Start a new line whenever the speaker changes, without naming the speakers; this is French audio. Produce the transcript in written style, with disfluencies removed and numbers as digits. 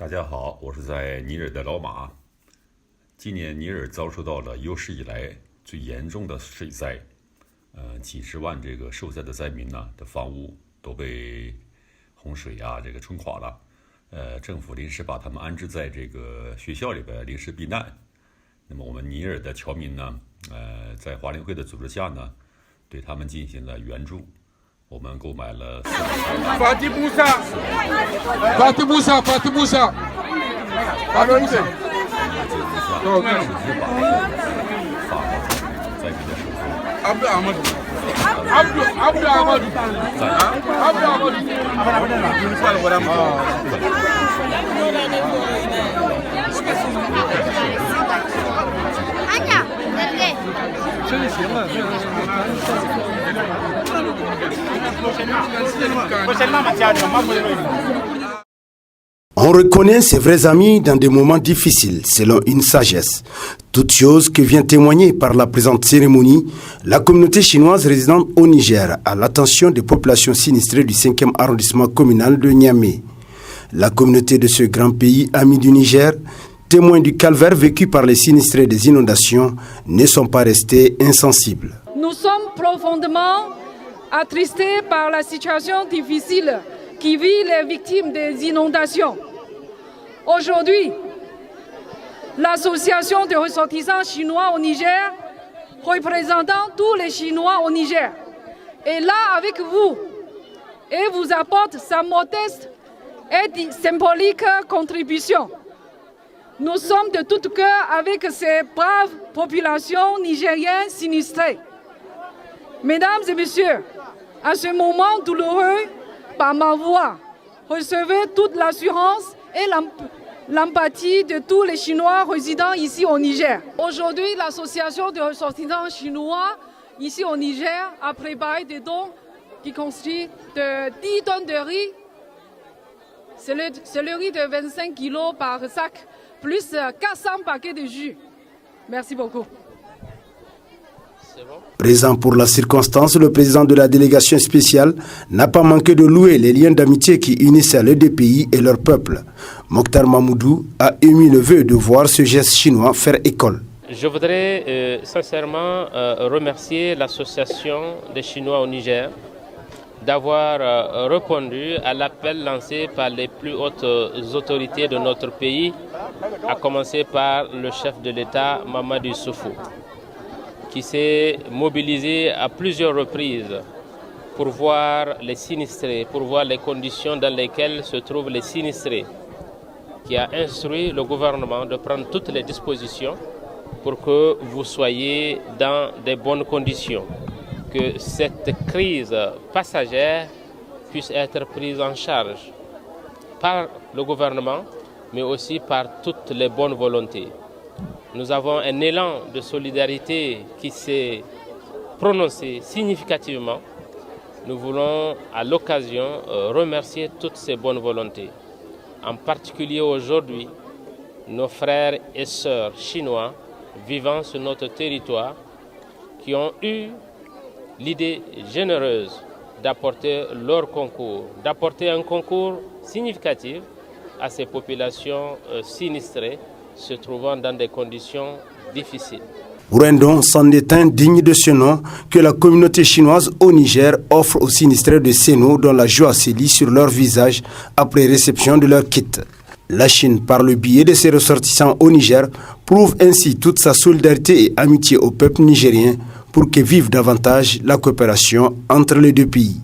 大家好，我是在尼日的老马。今年尼日尔遭受到了有史以来最严重的水灾，几十万这个受灾的灾民呢的房屋都被洪水冲垮了。政府临时把他们安置在这个学校里边临时避难。那么我们尼日尔的侨民呢，在华联会的组织下呢，对他们进行了援助。我们购买了
Fatih Musa， Fatih Musa，Fatih Musa，
法国政府把法国灾民的手中。
Abdul Ahmad。On
reconnaît ses vrais amis dans des moments difficiles, selon une sagesse. Toute chose que vient témoigner par la présente cérémonie, la communauté chinoise résidente au Niger à l'attention des populations sinistrées du 5e arrondissement communal de Niamey. La communauté de ce grand pays ami du Niger, témoins du calvaire vécu par les sinistrés des inondations, ne sont pas restés insensibles.
Nous sommes profondément attristés par la situation difficile qui vit les victimes des inondations. Aujourd'hui, l'association des ressortissants chinois au Niger, représentant tous les Chinois au Niger, est là avec vous et vous apporte sa modeste et symbolique contribution. Nous sommes de tout cœur avec ces braves populations nigériennes sinistrées. Mesdames et messieurs, à ce moment douloureux, par ma voix, recevez toute l'assurance et l'empathie de tous les Chinois résidant ici au Niger. Aujourd'hui, l'association de ressortissants chinois ici au Niger a préparé des dons qui constituent de 10 tonnes de riz. C'est le riz de 25 kilos par sac, plus 400 paquets de jus. Merci beaucoup.
Présent pour la circonstance, le président de la délégation spéciale n'a pas manqué de louer les liens d'amitié qui unissent les deux pays et leur peuple. Mokhtar Mahmoudou a émis le vœu de voir ce geste chinois faire école.
Je voudrais sincèrement remercier l'association des Chinois au Niger d'avoir répondu à l'appel lancé par les plus hautes autorités de notre pays, à commencer par le chef de l'État, Mamadou Issoufou, qui s'est mobilisé à plusieurs reprises pour voir les sinistrés, pour voir les conditions dans lesquelles se trouvent les sinistrés, qui a instruit le gouvernement de prendre toutes les dispositions pour que vous soyez dans des bonnes conditions, que cette crise passagère puisse être prise en charge par le gouvernement, mais aussi par toutes les bonnes volontés. Nous avons un élan de solidarité qui s'est prononcé significativement. Nous voulons à l'occasion remercier toutes ces bonnes volontés. En particulier aujourd'hui, nos frères et sœurs chinois vivant sur notre territoire qui ont eu l'idée généreuse d'apporter leur concours, d'apporter un concours significatif à ces populations sinistrées se trouvant dans des conditions difficiles.
Pour un don sans déteint digne de ce nom que la communauté chinoise au Niger offre aux sinistrés de Seno dont la joie se lit sur leur visage après réception de leur kit. La Chine, par le biais de ses ressortissants au Niger, prouve ainsi toute sa solidarité et amitié au peuple nigérien pour que vive davantage la coopération entre les deux pays.